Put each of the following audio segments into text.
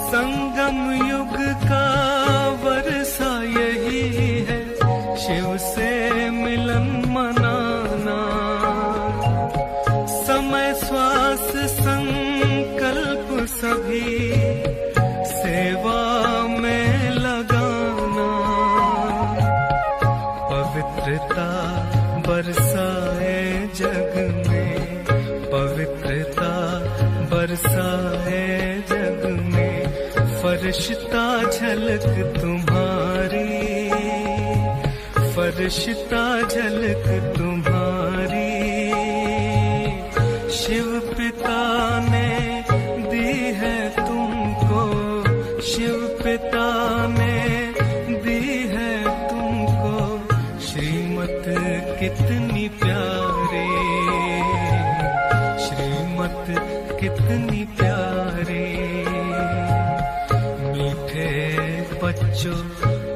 संगम युग का वर्षा यही है, शिव से मिलन मनाना। समय श्वास संकल्प सभी सेवा में लगाना। पवित्रता बरसाए जग में, पवित्रता बरसाए जग में। फरिश्ता झलक तुम्हारी, फरिश्ता झलक तुम्हारी। शिव पिता ने दी है तुमको, शिव पिता ने दी है तुमको श्रीमत कितनी प्यारी, श्रीमत कितनी प्यारी। मीठे बच्चों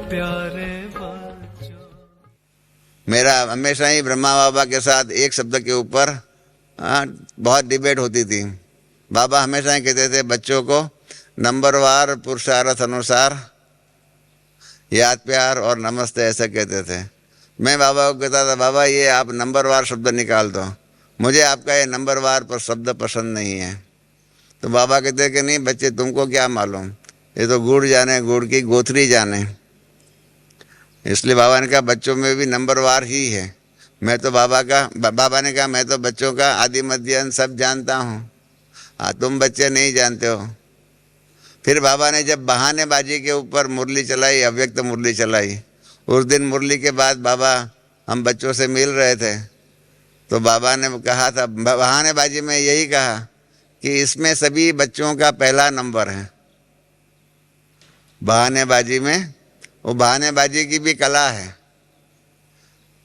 प्यारे बच्चों। मेरा हमेशा ही ब्रह्मा बाबा के साथ एक शब्द के ऊपर बहुत डिबेट होती थी। बाबा हमेशा ही कहते थे बच्चों को नंबरवार पुरुषार्थ अनुसार याद प्यार और नमस्ते ऐसा कहते थे। मैं बाबा को कहता था बाबा ये आप नंबरवार शब्द निकाल दो, मुझे आपका ये नंबरवार पर शब्द पसंद नहीं है। तो बाबा कहते कि नहीं बच्चे तुमको क्या मालूम, ये तो गुड़ जाने गुड़ की गोथरी जाने। इसलिए बाबा ने कहा बच्चों में भी नंबरवार ही है। मैं तो बाबा ने कहा मैं तो बच्चों का आदि मध्य अंत सब जानता हूँ, तुम बच्चे नहीं जानते हो। फिर बाबा ने जब बहानेबाजी के ऊपर मुरली चलाई, अव्यक्त मुरली चलाई, उस दिन मुरली के बाद बाबा हम बच्चों से मिल रहे थे तो बाबा ने कहा था बहानेबाजी में यही कहा कि इसमें सभी बच्चों का पहला नंबर है। बहानेबाजी में वो बहानेबाजी की भी कला है,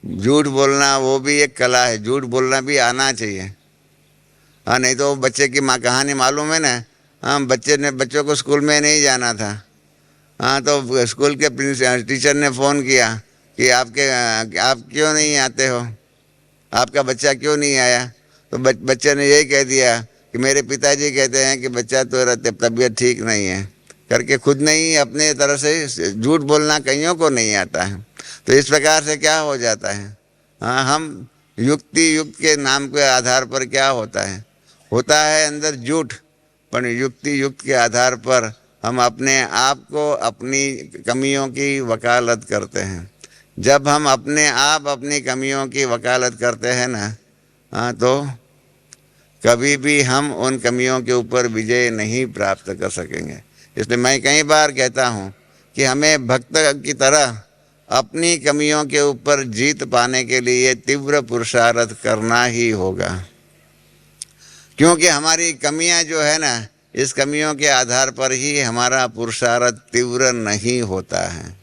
झूठ बोलना वो भी एक कला है, झूठ बोलना भी आना चाहिए। हाँ नहीं तो बच्चे की माँ कहानी मालूम है ना। हाँ बच्चों को स्कूल में नहीं जाना था। हाँ तो स्कूल के टीचर ने फ़ोन किया कि आप क्यों नहीं आते हो, आपका बच्चा क्यों नहीं आया। तो बच्चे ने यही कह दिया कि मेरे पिताजी कहते हैं कि बच्चा तो तबीयत ठीक नहीं है करके खुद नहीं अपने तरफ से झूठ बोलना कईयों को नहीं आता है। तो इस प्रकार से क्या हो जाता है, हाँ हम युक्त के नाम के आधार पर क्या होता है अंदर झूठ, पर युक्त के आधार पर हम अपने आप को अपनी कमियों की वकालत करते हैं। जब हम अपने आप अपनी कमियों की वकालत करते हैं ना, हाँ तो कभी भी हम उन कमियों के ऊपर विजय नहीं प्राप्त कर सकेंगे। इसलिए मैं कई बार कहता हूँ कि हमें भक्त की तरह अपनी कमियों के ऊपर जीत पाने के लिए तीव्र पुरुषार्थ करना ही होगा, क्योंकि हमारी कमियां जो है ना, इस कमियों के आधार पर ही हमारा पुरुषार्थ तीव्र नहीं होता है।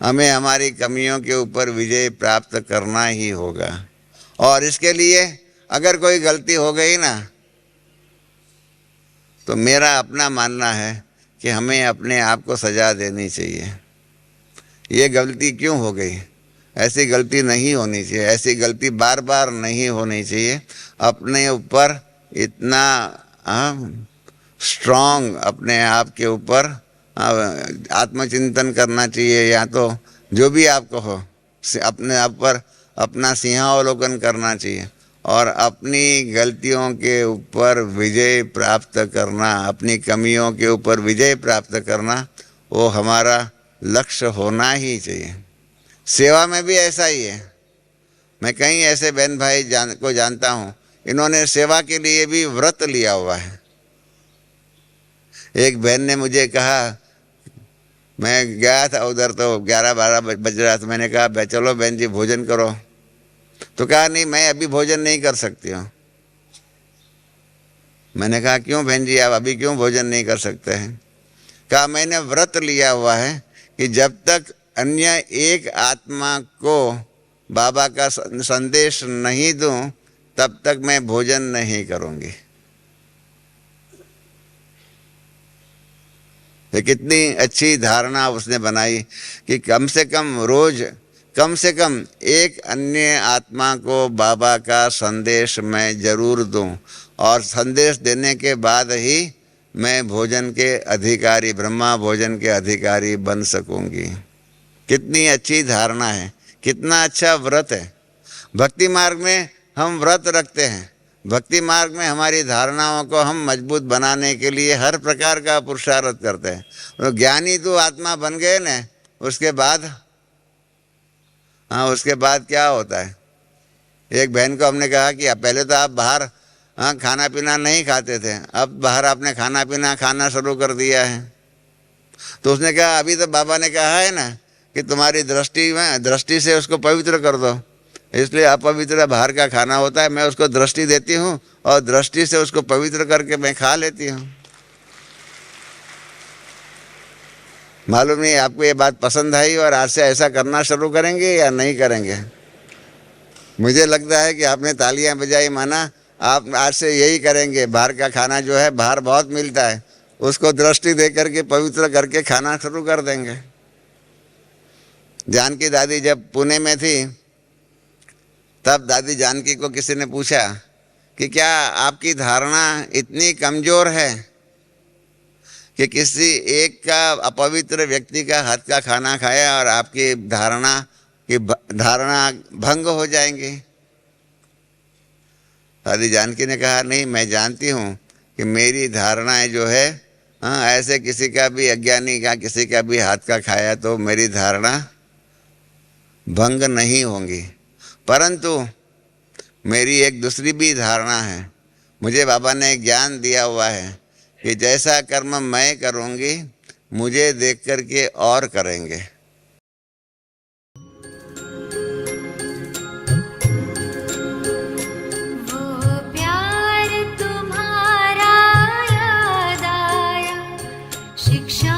हमें हमारी कमियों के ऊपर विजय प्राप्त करना ही होगा। और इसके लिए अगर कोई गलती हो गई ना, तो मेरा अपना मानना है कि हमें अपने आप को सजा देनी चाहिए। ये गलती क्यों हो गई, ऐसी गलती नहीं होनी चाहिए, ऐसी गलती बार बार नहीं होनी चाहिए। अपने ऊपर इतना स्ट्रॉन्ग अपने आप के ऊपर आत्मचिंतन करना चाहिए, या तो जो भी आप कहो अपने आप पर अपना सिंहावलोकन करना चाहिए और अपनी गलतियों के ऊपर विजय प्राप्त करना, अपनी कमियों के ऊपर विजय प्राप्त करना, वो हमारा लक्ष्य होना ही चाहिए। सेवा में भी ऐसा ही है। मैं कई ऐसे बहन भाई को जानता हूँ, इन्होंने सेवा के लिए भी व्रत लिया हुआ है। एक बहन ने मुझे कहा, मैं गया था उधर तो 11-12 बज रहा था, मैंने कहा चलो बहन जी भोजन करो। तो कहा नहीं मैं अभी भोजन नहीं कर सकती हूँ। मैंने कहा क्यों बहन जी आप अभी क्यों भोजन नहीं कर सकते हैं। कहा मैंने व्रत लिया हुआ है कि जब तक अन्य एक आत्मा को बाबा का संदेश नहीं दूं तब तक मैं भोजन नहीं करूंगी। ये कितनी अच्छी धारणा उसने बनाई कि कम से कम रोज कम से कम एक अन्य आत्मा को बाबा का संदेश मैं जरूर दूं, और संदेश देने के बाद ही मैं भोजन के अधिकारी, ब्रह्मा भोजन के अधिकारी बन सकूंगी। कितनी अच्छी धारणा है, कितना अच्छा व्रत है। भक्ति मार्ग में हम व्रत रखते हैं, भक्ति मार्ग में हमारी धारणाओं को हम मजबूत बनाने के लिए हर प्रकार का पुरुषार्थ करते हैं। तो ज्ञानी तो आत्मा बन गए न, उसके बाद उसके बाद क्या होता है। एक बहन को हमने कहा कि पहले तो आप बाहर खाना पीना नहीं खाते थे, अब बाहर आपने खाना पीना खाना शुरू कर दिया है। तो उसने कहा अभी तो बाबा ने कहा है ना कि तुम्हारी दृष्टि से उसको पवित्र कर दो, इसलिए अपवित्र बाहर का खाना होता है, मैं उसको दृष्टि देती हूँ और दृष्टि से उसको पवित्र करके मैं खा लेती हूँ। मालूम नहीं आपको ये बात पसंद आई और आज से ऐसा करना शुरू करेंगे या नहीं करेंगे। मुझे लगता है कि आपने तालियां बजाई, माना आप आज से यही करेंगे। बाहर का खाना जो है बाहर बहुत मिलता है, उसको दृष्टि दे करके पवित्र करके खाना शुरू कर देंगे। जानकी दादी जब पुणे में थी तब दादी जानकी को किसी ने पूछा कि क्या आपकी धारणा इतनी कमज़ोर है कि किसी एक का अपवित्र व्यक्ति का हाथ का खाना खाया और आपकी धारणा भंग हो जाएंगी। दादी जानकी ने कहा नहीं, मैं जानती हूँ कि मेरी धारणाएं जो है ऐसे किसी का भी अज्ञानी का किसी का भी हाथ का खाया तो मेरी धारणा भंग नहीं होंगी। परंतु मेरी एक दूसरी भी धारणा है, मुझे बाबा ने ज्ञान दिया हुआ है कि जैसा कर्म मैं करूँगी मुझे देख कर के और करेंगे। शिक्षा